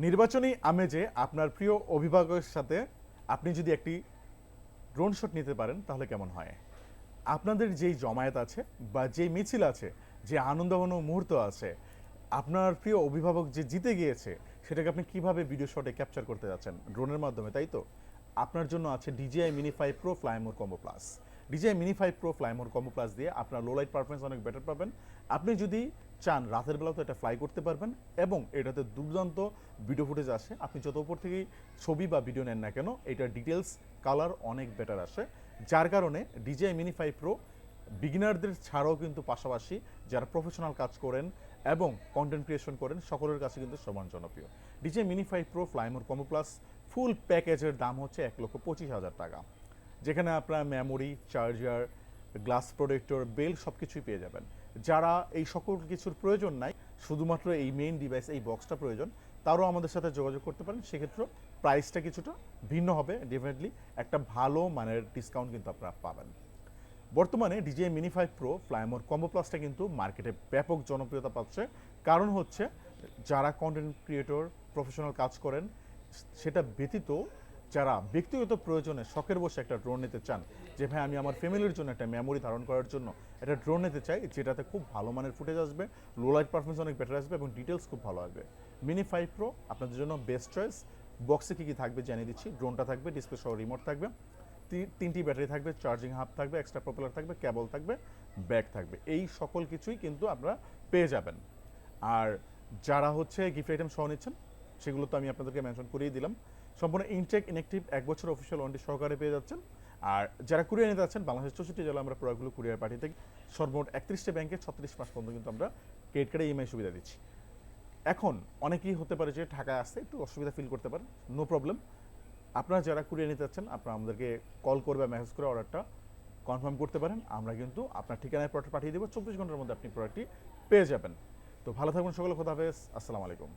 নির্বাচনী আমেজে আপনার প্রিয় অভিভাবকের সাথে আপনি যদি একটি ড্রোন শট নিতে পারেন তাহলে কেমন হয়? আপনাদের যেই জমায়েত আছে বা যেই মিছিল আছে, যে আনন্দঘন মুহূর্ত আছে, আপনার প্রিয় অভিভাবক যে জিতে গিয়েছে সেটাকে আপনি কিভাবে ভিডিও শটে ক্যাপচার করতে যাচ্ছেন ড্রোনের মাধ্যমে, তাই তো? আপনার জন্য আছে DJI Mini 5 Pro fly more combo plus. DJI Mini 5 Pro fly more combo plus দিয়ে আপনার লো লাইট পারফরমেন্স অনেক বেটার পাবেন। আপনি যদি চান রাতের বেলাও তো এটা ফ্লাই করতে পারবেন, এবং এটাতে দুর্দান্ত ভিডিও ফুটেজ আসে। আপনি যত উপর থেকেই ছবি বা ভিডিও নেন না কেন, এটার ডিটেলস কালার অনেক বেটার আসে, যার কারণে DJI Mini 5 Pro বিগিনারদের ছাড়াও কিন্তু পাশাপাশি যারা প্রফেশনাল কাজ করেন এবং কন্টেন্ট ক্রিয়েশন করেন সকলের কাছে কিন্তু সমান জনপ্রিয়। DJI Mini 5 Pro fly more combo plus full প্যাকেজের দাম হচ্ছে 1,25,000 টাকা, যেখানে আপনার মেমোরি, চার্জার, গ্লাস প্রোটেক্টর, বেল সব কিছুই পেয়ে যাবেন। যারা এই সকল কিছুর প্রয়োজন নাই, শুধুমাত্র এই মেইন ডিভাইস, এই বক্সটা প্রয়োজন, তারাও আমাদের সাথে যোগাযোগ করতে পারেন। সেক্ষেত্রে প্রাইসটা কিছুটা ভিন্ন হবে, ডেফিনেটলি একটা ভালো মানের ডিসকাউন্ট কিন্তু আপনারা পাবেন। বর্তমানে DJI Mini 5 Pro fly more combo প্লাসটা কিন্তু মার্কেটে ব্যাপক জনপ্রিয়তা পাচ্ছে। কারণ হচ্ছে যারা কন্টেন্ট ক্রিয়েটর, প্রফেশনাল কাজ করেন, সেটা ব্যতীত যারা ব্যক্তিগত প্রয়োজনে শখের বসে একটা ড্রোন নিতে চান, যে ভাই আমি আমার ফ্যামিলির জন্য একটা মেমোরি ধারণ করার জন্য একটা ড্রোন নিতে চাই, যেটাতে খুব ভালো মানের ফুটেজ আসবে, লো লাইট পারফরমেন্স অনেক বেটার আসবে এবং ডিটেলস খুব ভালো আসবে, Mini 5 Pro আপনাদের জন্য বেস্ট চয়েস। বক্সে কী কী থাকবে জানিয়ে দিচ্ছি। ড্রোনটা থাকবে, ডিসপ্লে সহ রিমোট থাকবে, তিনটি ব্যাটারি থাকবে, চার্জিং হাব থাকবে, এক্সট্রা প্রপেলার থাকবে, কেবল থাকবে, ব্যাগ থাকবে, এই সকল কিছুই কিন্তু আপনারা পেয়ে যাবেন। আর যারা হচ্ছে গিফট আইটেম সহ নিচ্ছেন, সেগুলো তো আমি আপনাদেরকে মেনশন করেই দিলাম। সম্পূর্ণ ইনটেক ইনএক্টিভ 1 বছর অফিসিয়াল ওয়ারেন্টি সহকারে পেয়ে যাচ্ছেন। আর যারা কুরিয়ার নিতে যাচ্ছেন, বাংলাদেশের 64 জেলা আমরা প্রোডাক্টগুলো কুরিয়ার পাঠিয়ে থাকি। সর্বমোট 31টা ব্যাংকে 36 মাস পর্যন্ত কিন্তু আমরা ক্রেডিট কার্ডে ইএমআই সুবিধা দিচ্ছি। এখন অনেকেই হতে পারে যে ঢাকায় আসতে একটু অসুবিধা ফিল করতে পারেন, নো প্রবলেম। আপনারা যারা কুরিয়ার নিতে চাচ্ছেন, আপনারা আমাদেরকে কল করে বা মেসেজ করে অর্ডারটা কনফার্ম করতে পারেন। আমরা কিন্তু আপনার ঠিকানায় প্রোডাক্ট পাঠিয়ে দেবো, 24 ঘন্টার মধ্যে আপনি প্রোডাক্টটি পেয়ে যাবেন। তো ভালো থাকবেন সকলে, খোদা হাফেজ, আসসালামু আলাইকুম।